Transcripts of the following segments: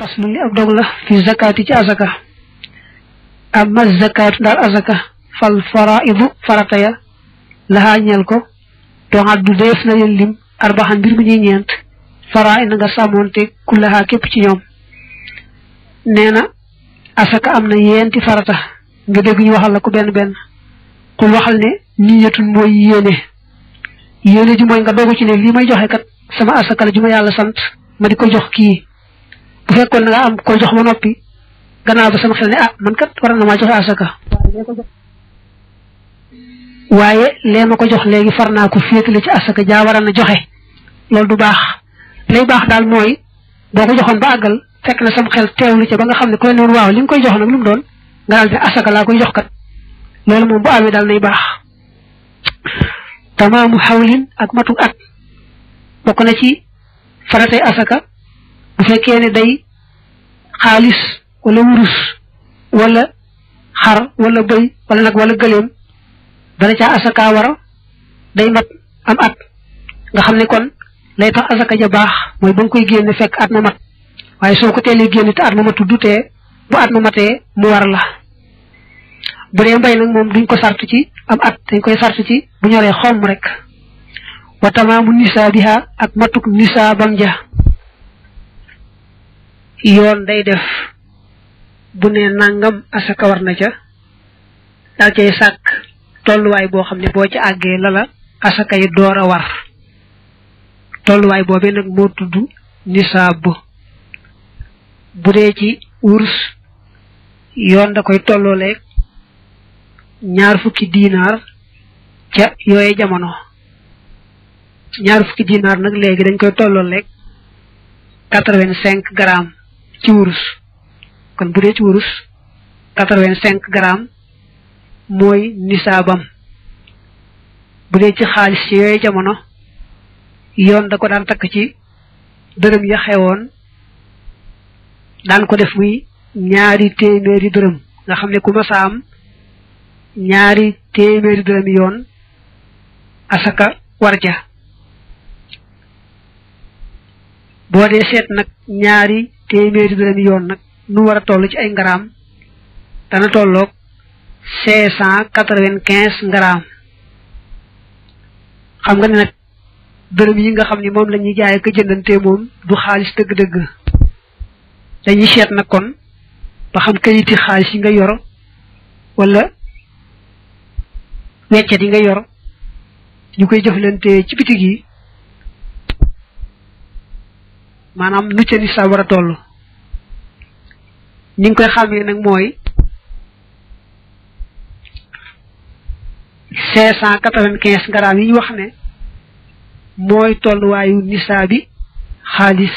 faslu li ab dog la fi zakati ci azaka amma zakat dal azaka fal faraidu farataya laha ñel ko to haddu def na lim arbahan bir bu ñi ñent faraid nga samonté kullaha kep ci ñom neena asaka amna yenti farata nga deg ñu waxal la ko ben ben ku waxal ne niyatun moy yene ji moy nga dogu ci ne li may joxe kat sama asaka la juma yalla sant ma diko jox ki bu fekkon nga am ko jox ma nopi gannaaw ba sama xel ne man kat war na ma joxe asaka waye le mako jox legi farna ko féetale ci asaka ja wara na joxe lol du bax lay bax dal moy boko joxon ba agal fekk na sama xel teewlu ci ba nga xamne ko non waaw li ngoy jox nak lu doon nga dal asaka la koy jox kat lol mom bu amé dal nay bax tamamu hawlin ak matu at bokk na ci faratay asaka bu fekkee ne day xaalis wala wurus wala xar wala bëy wala nag wala gëleem dana ca asaka wara day mat am at nga xam ne kon lay tax asaka ja baax mooy ba nga koy génne fekk at ma mat waaye soo ko teelee génne te at ma matu dutee bu at ma matee mu war la bu dee mbay nag moom duñ ko sartu ci am at dañ koy sartu ci bu ñoree xomm rek wa tamaamu nisaabiha ak matuk nisaabam ja yoon day def bu ne nangam asaka war na ca dal cay sàkk tolluwaay boo xam ne boo ci àggee lala asaka yi door a war tolluwaay boobee nag moo tudd nisaab bu dee ci wurs yoon da koy tollooleeg 20 dinar ca yooye jamono 20 dinar nag léegi dañ koy tollooleeg 85 grammes ci wurus kon bu dee ci wurus 85 grammes mooy nisaabam bu dee ci xaalis ci yooyu jamono yoon da ko daan takk ci dërëm ya xewoon daan ko def muy 2 téeméeri dërëm nga xam ne ku ma sa am 2 téeméeri dërëm yoon asaka warja boo dee seet nag 2 téeméeri dërëm yoon nag nu war a toll ci ay ngaraam dana tolloog 595 ngaraam xam nga ne nag dërëm yi nga xam ne moom la ñuy jaay ak jëndante moom du xaalis dëgg-dëgg dañuy seet nag kon ba xam kayiti xaalis yi nga yor wala weccet yi nga yor ñu koy jëflante ci bitig yi maanaam nu ca nisaab war a toll ni nga koy xamee nag mooy 595 grammes yi ñu wax ne mooy tolluwaayu nisaabi xaalis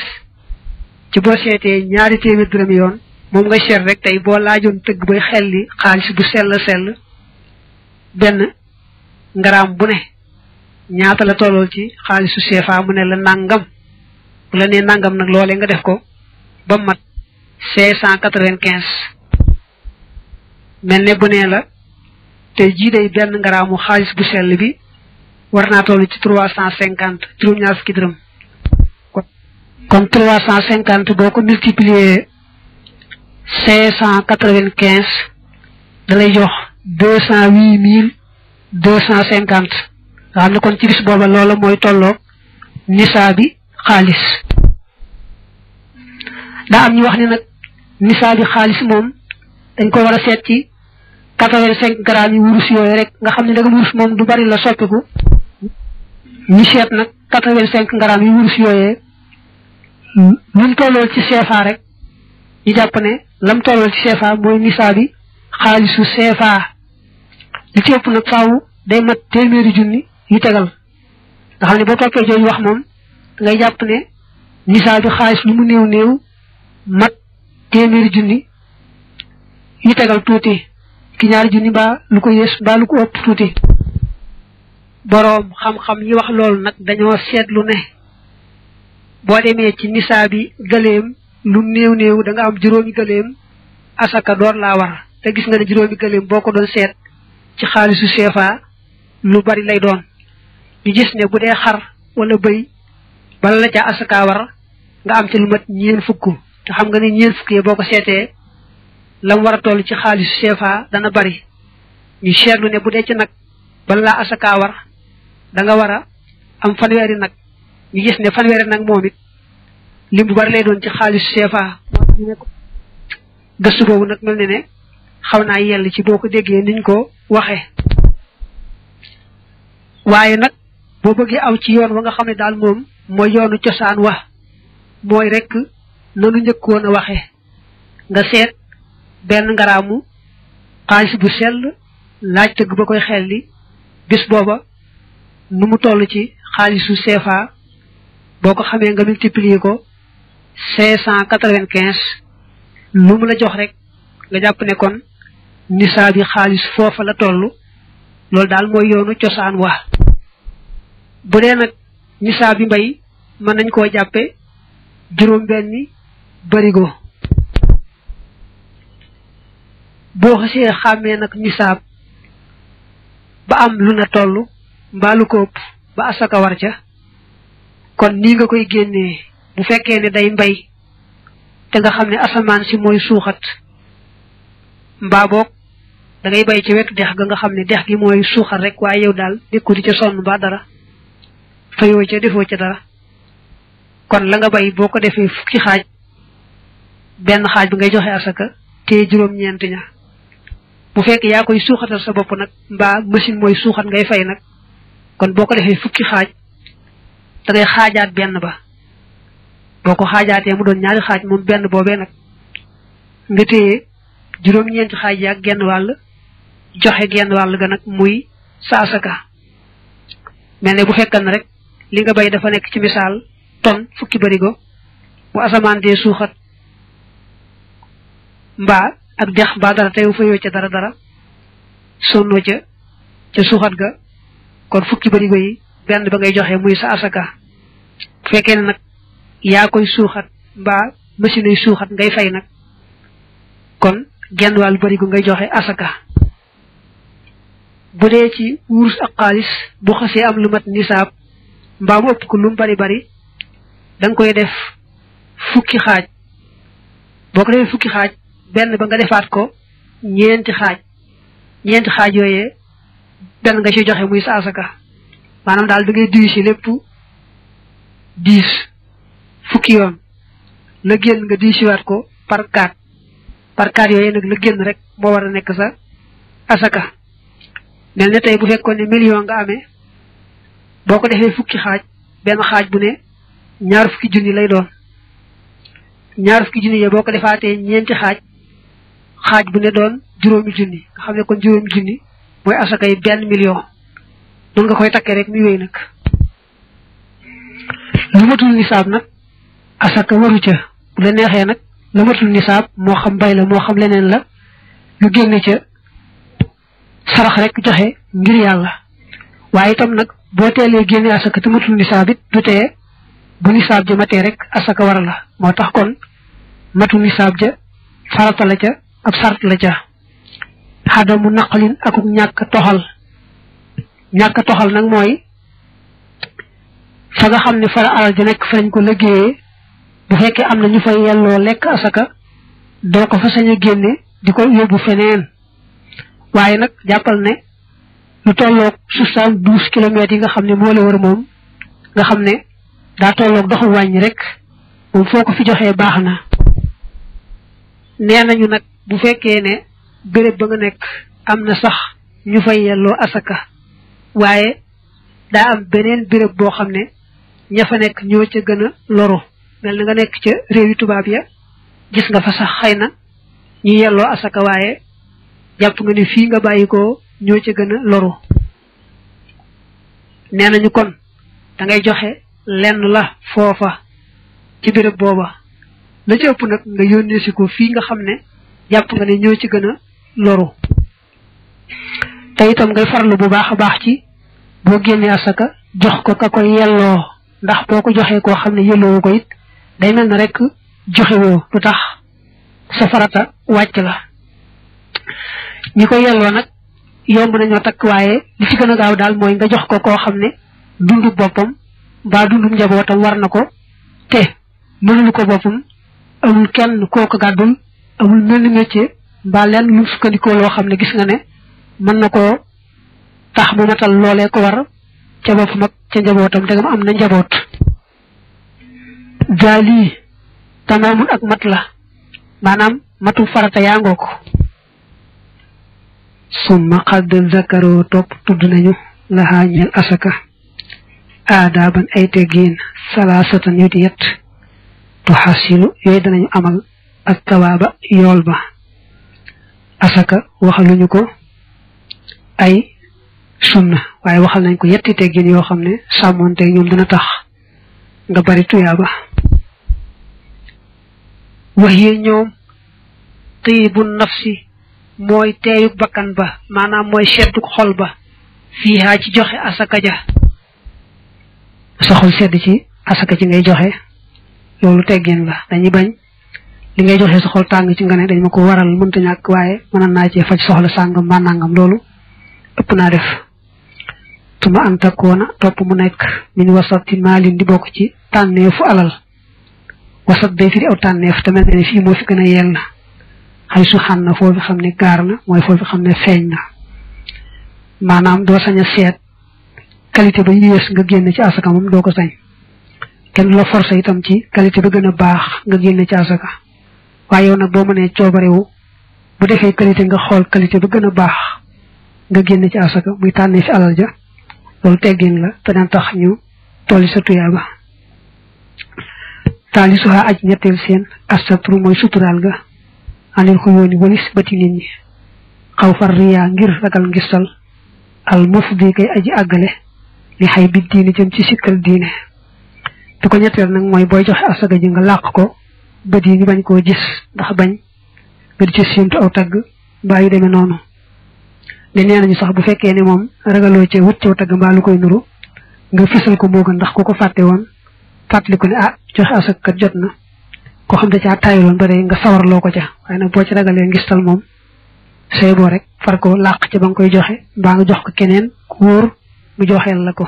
ci boo seetee 2 téeméer dërëm yoon moom nga seet rek tey boo laajoon tëgg bay xelli xaalis bu sell benn ngaraam bu ne ñaata la tollool ci xaalisu CFA mu ne la nangam bu la nee nangam nag loolee nga def ko ba mat 595 mel ne bu nee la te jii day benn ngaraamu xaalis bu sell bi war naa toll ci 350 juróom-ñaar fukki dërëm kon 350 boo ko multiplier 595 da lay jox 208,250 nga xam ne kon ci bis booba loola mooy tolloog nisaabi xaalis daa am ñu wax ne nag nisaabi xaalis moom dañ ko war a seet ci 85 grammes yi wurus yooyu rek nga xam ne daga wurus moom du bari la soppiku ñu seet nag 85 grammes yi wurus yooyee lu mu tollool ci CFA rek ñu jàpp ne lam tollool ci CFA mooy nisaabi xaalisu CFA li ci ëpp nag faaw day mat téeméeri junni yu tegal nga xam ne boo toppee jooju wax moom ngay jàpp ne nisaabi xaalis lu mu néew mat téeméeri junni yu tegal tuuti ki 2 junni mbaa lu ko yées mbaa lu ko ëpp tuuti boroom xam-xam yi wax loolu nag dañoo seetlu ne boo demee ci nisaabi gëléem lu néew da nga am juróomi gëléem asaka door laa war te gis nga ne juróomi gëléem boo ko doon seet ci xaalisu CFA lu bari lay doon ñu gis ne bu dee xar wala bëy bala la ca asaka war nga am ci lu mat 4 fukk te xam nga ni ñeent fukki boo ko seetee lam war a toll ci xaalisu CFA dana bari ñu seetlu ne bu dee ci nag bala asaka war da nga war a am fanweeri nag ñu gis ne fanweeri nag moom it lim bu bari lay doon ci xaalisu CFA gëstu boobu nag mel ne xaw naa yell ci boo ko déggee niñ ko waxee waaye nag boo bëggee aw ci yoon wa nga xam ne daal moom mooy yoonu cosaan wa mooy rek nanu njëkkoon a waxe nga seet benn ngaraamu xaalis bu sell laaj tëgg ba koy xel li bis booba nu mu toll ci xaalisu CFA boo ko xamee nga multiplier ko 595 lu mu la jox rek nga jàpp ne kon nisaabi xaalis foofa la toll loolu daal mooy yoonu cosaan wa bu dee nag nisaabi mbay mën nañ koo jàppe juróom benni barigo boo xasee xàmmee nag nisaab ba am lu na toll mbaa lu ko ëpp ba asaka war ca kon nii nga koy génnee bu fekkee ne day mbay te nga xam ne asamaan si mooy suuxat mbaa boog da ngay bay ci wetu dex ga nga xam ne dex gi mooy suuxat rek waaye yow daal nekku di ca sonn ba dara fayoo ca defoo ca dara kon la nga bay boo ko defee fukki xaaj benn xaaj bi ngay joxe asaka te juróom-ñeent ña bu fekk yaa koy suuxatal sa bopp nag mbaa machine mooy suuxat ngay fay nag kon boo ko defee fukki xaaj da ngay xaajaat benn ba boo ko xaajaatee mu doon ñaari xaaj moom benn boobee nag nga téye juróom-ñeenti xaaj yaak genn wàll joxe genn wàll ga nag muy sa asaka mel ne bu fekkan rek li nga bay dafa nekk ci misaal ton fukki barigo bu asamaan dee suuxat mbaa ak dex mbaa dara teew fa yoo ca dara sonnoo ca suuxat ga kon fukki barigo yi benn ba ngay joxe muy sa asaka bu fekkee ne nag yaa koy suuxat mbaa machine yi suuxat ngay fay nag kon genn wàllu barigo ngay joxe asaka bu dee ci wurus ak xaalis bu xasee am lu mat nisaab mbaa mu ëpp ko lu mu bari danga koy def fukki xaaj boo ko defee fukki xaaj benn ba nga defaat ko ñeenti xaaj yooyee benn nga ci joxe muy sa asaka maanaam daal da ngay diviser lépp 10 fukki yoon la génn nga diviser ko par 4 yooyee nag la génn rek moo war a nekk sa asaka mel ne tey bu fekkoon ne million nga amee boo ko defee fukki xaaj benn xaaj bu ne ñaar fukki junni lay doon ñaar fukki junni yee boo ko defaatee ñeenti xaaj bu ne doon juróomi junni nga xam ne kon juróomi junni mooy asaka yi 1 million noonu nga koy takkee rek muy wéy nag lu matul nisaab nag asaka waru ca bu la neexee nag lu matul nisaab moo xam bay la moo xam leneen la nga génne ca sarax rek joxe ngir yàlla waaye itam nag boo teelee génne asaka te matul nisaab it du tee bu nisaab ja matee rek asaka war la moo tax kon matul nisaab ja farata la ca ab sart la ca xadamu naqalin akuk ñàkk toxal nag mooy fa nga xam ne fa la alal ja nekk fa lañ ko liggéeyee bu fekkee am na ñu fay yelloo lekk asaka doo ko fa sañ a génne di ko yóbbu feneen waaye nag jàppal ne lu tolloog 72 kilomètres yi nga xam ne moo la war moom nga xam ne daa tolloog doxu wàññi rek moom foo ko fi joxee baax na nee nañu nag bu fekkee ne béréb ba nga nekk am na sax ñu fay yelloo asaka waaye daa am beneen béréb boo xam ne ña fa nekk ñoo ca gën a loru mel na nga nekk ca réewi tubaab ya gis nga fa sax xëy na ñu yelloo asaka waaye jàpp nga ne fii nga bàyyi ko ñoo ca gën a loru nee nañu kon da ngay joxe lenn la foofa ci béréb booba la ci ëpp nag nga yónnee si ko fii nga xam ne jàpp nga ne ñoo ci gën a loru te itam ngay farlu bu baax a baax ci boo génnee asaka jox ko ka koy yelloo ndax boo ko joxee koo xam ne yelloo ko it day mel na rek joxe woo lu tax sa farata wàcc la ñi ko yelloo nag yomb nañoo takk waaye li ci gën a gaaw daal mooy nga jox ko koo xam ne dundu boppam mbaa dundu njabootam war na ko te mënulu ko boppam amul kenn kooku gàddul amul mel métier mbaa leen lu sukkandikoo loo xam ne gis nga ne mën na koo tax mu matal loolee ko war ca bopp nag ca njabootam dagam am na njaboot daali tamaamul ak mat la maanaam matu farata yaa ngoo ko summa xadd zakaro topp tudd nañu laxaa ñeel asaka aadaaban ay teggiin salaasatan yu di yett tu xasilu yooyu danañu amal ak tawaaba yool ba asaka waxaluñu ko ay sunna waaye waxal nañ ko yetti teggin yoo xam ne sàmmoonte ñoom dina tax nga bari tuyaaba waxee ñoom tiibu nafsi mooy teeyuk bakkan ba maanaam mooy sedduk xol ba fiihaa ci joxe asaka ja sa xol sedd ci asaka ci ngay joxe loolu teggin la dañuy bañ li ngay joxe sa xol tàng ci nga ne dañ ma ko waral mënta ñàkk waaye mën naa cee faj soxla sàngam mbaa nangam loolu ëpp naa def tuma antakoona topp mu nekk min wasati maalin di bokk ci tànneefu alal wasat day firi aw tànneef te mel ne fii moo fi gën a yell xay su xàn na foofu xam ne gaar na mooy foofu xam ne feeñ na maanaam doo sañ a seet qualité ba yées nga génn ci asaka moom doo ko sañ kenn la forcé itam ci qualité ba gën a baax nga génn ci asaka waaye yow nag boo mënee coobarewu bu defee qualité nga xool qualité ba gën a baax nga génn ci asaka muy tànnee fi alal ja loolu teggin la te daan tax ñu tolli sa tuyaaba taali suha aj ñetteel seen asatru mooy suturaal ga anil xuyooni walis bati nit ñi xaw far riyaa ngir ragal ngistal al mufdi kay aji àggale li xay bi diine jëm ci sikkal diine te ko ñetteel nag mooy booy joxe asaka ji nga làq ko bët yi ñu bañ koo gis ndax bañ nga di ci séentu aw tagg mbaa yu demee noonu ne nee nañu sax bu fekkee ne moom ragaloo ci wut ci tagg mbaa lu koy nuru nga fisal ko moo gën ndax ku ko fàtte woon fàttali ko ne ah joxe asaka kat jot na koo xam ne caa taayaloon ba nga sawarloo ko ca waaye nag boo ci ragalee ngistal moom say boo rek far ko làq ca ba nga koy joxe mbaa nga jox ko keneen ku wóor mu joxeel la ko